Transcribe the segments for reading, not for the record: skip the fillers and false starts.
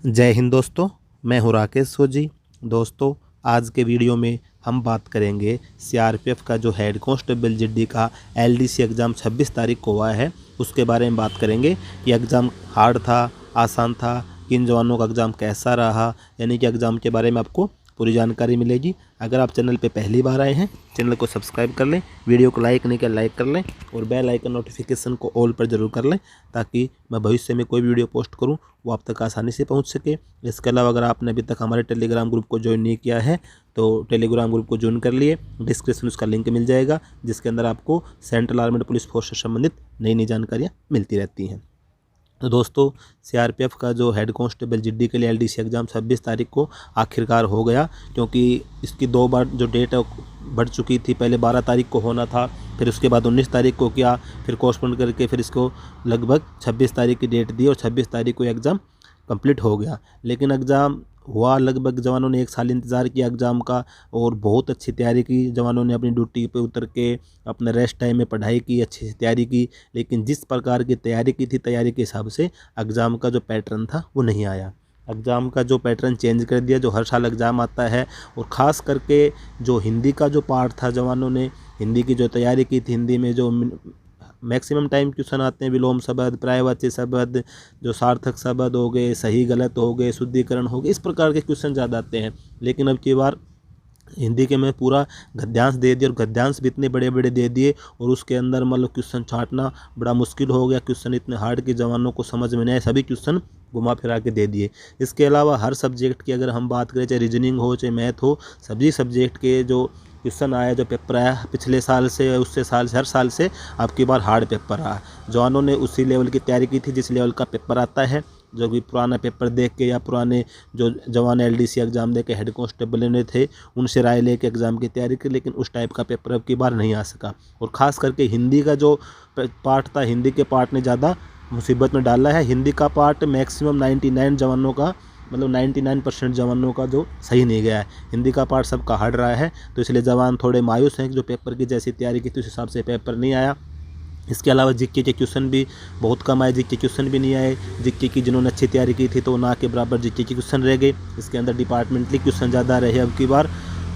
जय हिंद दोस्तों, मैं हूं राकेश सोजी। दोस्तों, आज के वीडियो में हम बात करेंगे सीआरपीएफ का जो हेड कांस्टेबल जीडी का एलडीसी एग्ज़ाम 26 तारीख को हुआ है, उसके बारे में बात करेंगे कि एग्ज़ाम हार्ड था, आसान था, किन जवानों का एग्ज़ाम कैसा रहा, यानी कि एग्ज़ाम के बारे में आपको पूरी जानकारी मिलेगी। अगर आप चैनल पे पहली बार आए हैं, चैनल को सब्सक्राइब कर लें, वीडियो को लाइक नहीं किया लाइक कर लें और बेल आइकन नोटिफिकेशन को ऑल पर ज़रूर कर लें, ताकि मैं भविष्य में कोई वीडियो पोस्ट करूं वो आप तक आसानी से पहुंच सके। इसके अलावा अगर आपने अभी तक हमारे टेलीग्राम ग्रुप को ज्वाइन नहीं किया है तो टेलीग्राम ग्रुप को ज्वाइन कर लिए, डिस्क्रिप्शन उसका लिंक मिल जाएगा, जिसके अंदर आपको सेंट्रल आर्मेड पुलिस फोर्स से संबंधित नई नई जानकारियाँ मिलती रहती हैं। तो दोस्तों, सीआरपीएफ का जो हेड कांस्टेबल जीडी के लिए एलडीसी एग्ज़ाम 26 तारीख को आखिरकार हो गया, क्योंकि इसकी 2 बार जो डेट है बढ़ चुकी थी। पहले 12 तारीख को होना था, फिर उसके बाद 19 तारीख को किया, फिर पोस्टपोन करके फिर इसको लगभग 26 तारीख की डेट दी और 26 तारीख को एग्ज़ाम कंप्लीट हो गया। लेकिन एग्ज़ाम हुआ, लगभग जवानों ने 1 साल इंतज़ार किया एग्ज़ाम का और बहुत अच्छी तैयारी की। जवानों ने अपनी ड्यूटी पे उतर के अपने रेस्ट टाइम में पढ़ाई की, अच्छी से तैयारी की, लेकिन जिस प्रकार की तैयारी की थी, तैयारी के हिसाब से एग्ज़ाम का जो पैटर्न था वो नहीं आया। एग्ज़ाम का जो पैटर्न चेंज कर दिया, जो हर साल एग्ज़ाम आता है, और ख़ास करके जो हिंदी का जो पार्ट था, जवानों ने हिंदी की जो तैयारी की थी, हिंदी में जो मैक्सिमम टाइम क्वेश्चन आते हैं, विलोम शब्द, पर्यायवाची शब्द, जो सार्थक शब्द हो गए, सही गलत हो गए, शुद्धिकरण हो गए, इस प्रकार के क्वेश्चन ज़्यादा आते हैं। लेकिन अब की बार हिंदी के में पूरा गद्यांश दे दिया और गद्यांश भी इतने बड़े बड़े दे दिए और उसके अंदर मतलब क्वेश्चन छांटना बड़ा मुश्किल हो गया। क्वेश्चन इतने हार्ड कि जवानों को समझ में नहीं आए, सभी क्वेश्चन घुमा फिरा के दे दिए। इसके अलावा हर सब्जेक्ट की अगर हम बात करें, चाहे रीजनिंग हो चाहे मैथ हो, सभी सब्जेक्ट के जो क्वेश्चन आया, जो पेपर आया पिछले साल से, उससे साल से, हर साल से आपकी बार हार्ड पेपर रहा। जवानों ने उसी लेवल की तैयारी की थी जिस लेवल का पेपर आता है, जो कि पुराना पेपर देख के या पुराने जो जवान एलडीसी एग्ज़ाम दे के हेड कांस्टेबल ने थे उनसे राय लेके एग्ज़ाम की तैयारी की, लेकिन उस टाइप का पेपर अब की बार नहीं आ सका। और ख़ास करके हिंदी का जो पार्ट था, हिंदी के पार्ट ने ज़्यादा मुसीबत में डाला है। हिंदी का पार्ट मैक्सिमम 99 जवानों का, मतलब 99% जवानों का जो सही नहीं गया है। हिंदी का पार्ट सबका हार्ड रहा है, तो इसलिए जवान थोड़े मायूस हैं कि जो पेपर की जैसी तैयारी की थी उस हिसाब से पेपर नहीं आया। इसके अलावा जीके के क्वेश्चन भी बहुत कम आए, जीके क्वेश्चन भी नहीं आए। जीके की जिन्होंने अच्छी तैयारी की थी तो ना के बराबर जीके के क्वेश्चन रह गए। इसके अंदर डिपार्टमेंटली क्वेश्चन ज़्यादा रहे अब की बार।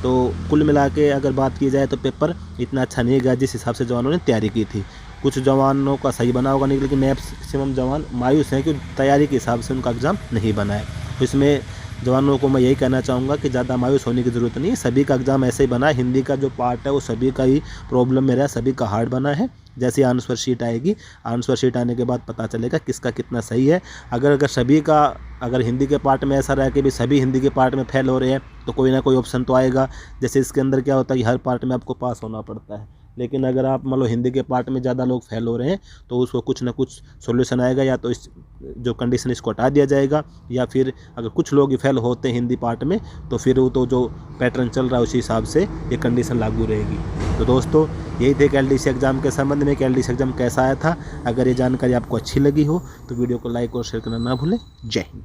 तो कुल मिला के अगर बात की जाए तो पेपर इतना अच्छा नहीं गया जिस हिसाब से जवानों ने तैयारी की थी। कुछ जवानों का सही बना होगा नहीं, लेकिन मैक्सिमम जवान मायूस हैं कि तैयारी के हिसाब से उनका एग्ज़ाम नहीं बना है। तो इसमें जवानों को मैं यही कहना चाहूँगा कि ज़्यादा मायूस होने की ज़रूरत नहीं है। सभी का एग्ज़ाम ऐसे ही बना है। हिंदी का जो पार्ट है वो सभी का ही प्रॉब्लम में रहा, सभी का हार्ड बना है। जैसे आंसर शीट आएगी, आंसर शीट आने के बाद पता चलेगा किसका कितना सही है। अगर सभी का, अगर हिंदी के पार्ट में ऐसा रहा कि भी सभी हिंदी के पार्ट में फेल हो रहे हैं तो कोई ना कोई ऑप्शन तो आएगा। जैसे इसके अंदर क्या होता है कि हर पार्ट में आपको पास होना पड़ता है, लेकिन अगर आप मान लो हिंदी के पार्ट में ज़्यादा लोग फेल हो रहे हैं तो उसको कुछ ना कुछ सॉल्यूशन आएगा। या तो इस जो कंडीशन इसको हटा दिया जाएगा, या फिर अगर कुछ लोग फेल होते हैं हिंदी पार्ट में तो फिर वो तो जो पैटर्न चल रहा है उसी हिसाब से ये कंडीशन लागू रहेगी। तो दोस्तों, यही थे एलडीसी एग्ज़ाम के संबंध में कि एलडीसी एग्ज़ाम कैसा आया था। अगर ये जानकारी आपको अच्छी लगी हो तो वीडियो को लाइक और शेयर करना ना भूलें। जय हिंद।